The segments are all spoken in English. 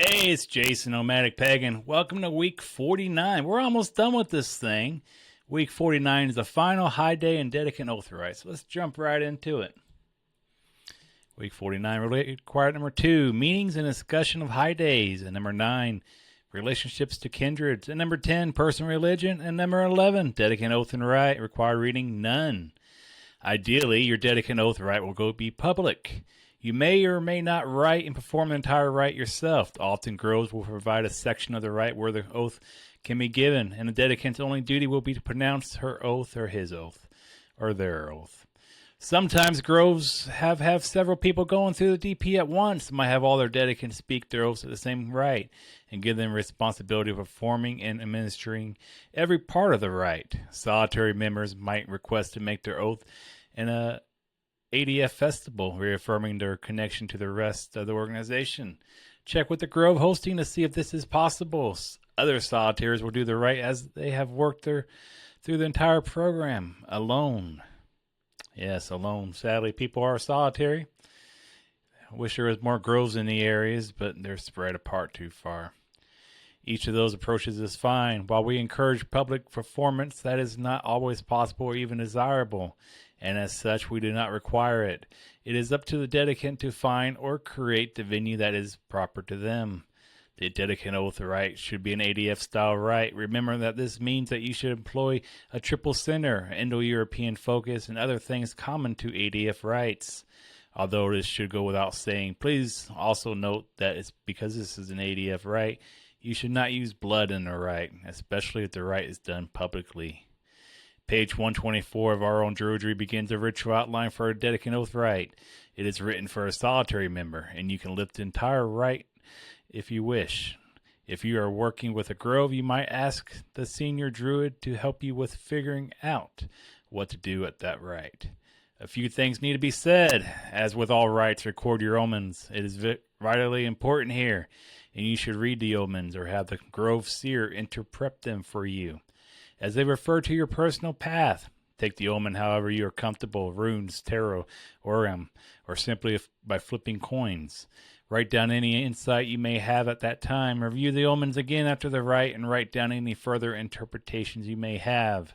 Hey, it's Jason, Nomadic Pagan. Welcome to week 49. We're almost done with this thing. Week 49 is the final high day in Dedicant Oath Rite. So let's jump right into it. Week 49, required number 2, meetings and discussion of high days. And number 9, relationships to kindreds. And number 10, personal religion. And number 11, Dedicant Oath and Rite, required reading none. Ideally, your Dedicant Oath Rite will be public. You may or may not write and perform the entire rite yourself. Often groves will provide a section of the rite where the oath can be given, and the dedicant's only duty will be to pronounce her oath or his oath, or their oath. Sometimes groves have several people going through the DP at once. Might have all their dedicants speak their oaths at the same rite, and give them responsibility of performing and administering every part of the rite. Solitary members might request to make their oath in a ADF festival, reaffirming their connection to the rest of the organization. Check with the Grove hosting to see if this is possible. Other solitaires will do the rite as they have worked through the entire program alone. Yes, alone. Sadly, people are solitary. I wish there was more groves in the areas, but they're spread apart too far. Each of those approaches is fine. While we encourage public performance, that is not always possible or even desirable, and as such, we do not require it. It is up to the dedicant to find or create the venue that is proper to them. The Dedicant Oath Rite should be an ADF-style rite. Remember that this means that you should employ a triple center, Indo-European focus, and other things common to ADF rites. Although this should go without saying, please also note that it's because this is an ADF rite, you should not use blood in the rite, especially if the rite is done publicly. Page 124 of Our Own Druidry begins a ritual outline for a Dedicant Oath Rite. It is written for a solitary member, and you can lift the entire rite if you wish. If you are working with a grove, you might ask the senior druid to help you with figuring out what to do at that rite. A few things need to be said. As with all rites, record your omens. It is vitally important here, and you should read the omens or have the grove seer interpret them for you, as they refer to your personal path. Take the omen however you are comfortable, runes, tarot, or simply by flipping coins. Write down any insight you may have at that time. Review the omens again after the rite and write down any further interpretations you may have.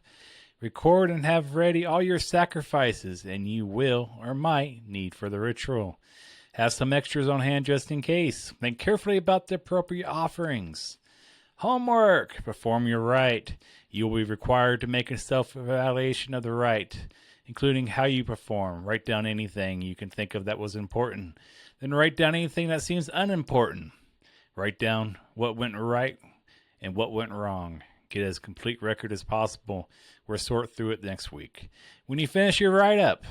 Record and have ready all your sacrifices, and you will or might need for the ritual. Have some extras on hand just in case. Think carefully about the appropriate offerings. Homework. Perform your rite. You will be required to make a self-evaluation of the rite, including how you perform. Write down anything you can think of that was important. Then write down anything that seems unimportant. Write down what went right and what went wrong. Get as complete record as possible. We'll sort through it next week. When you finish your write-up,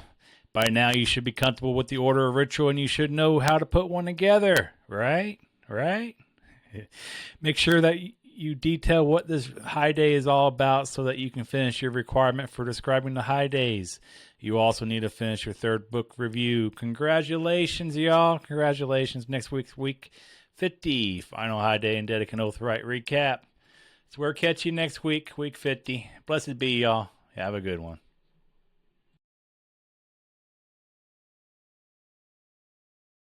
by now you should be comfortable with the order of ritual, and you should know how to put one together, right? Right? Make sure that you detail what this high day is all about so that you can finish your requirement for describing the high days. You also need to finish your third book review. Congratulations, y'all. Congratulations. Next week's week 50, final high day and Dedicant Oath Rite recap. So we'll catch you next week, week 50. Blessed be, y'all. Have a good one.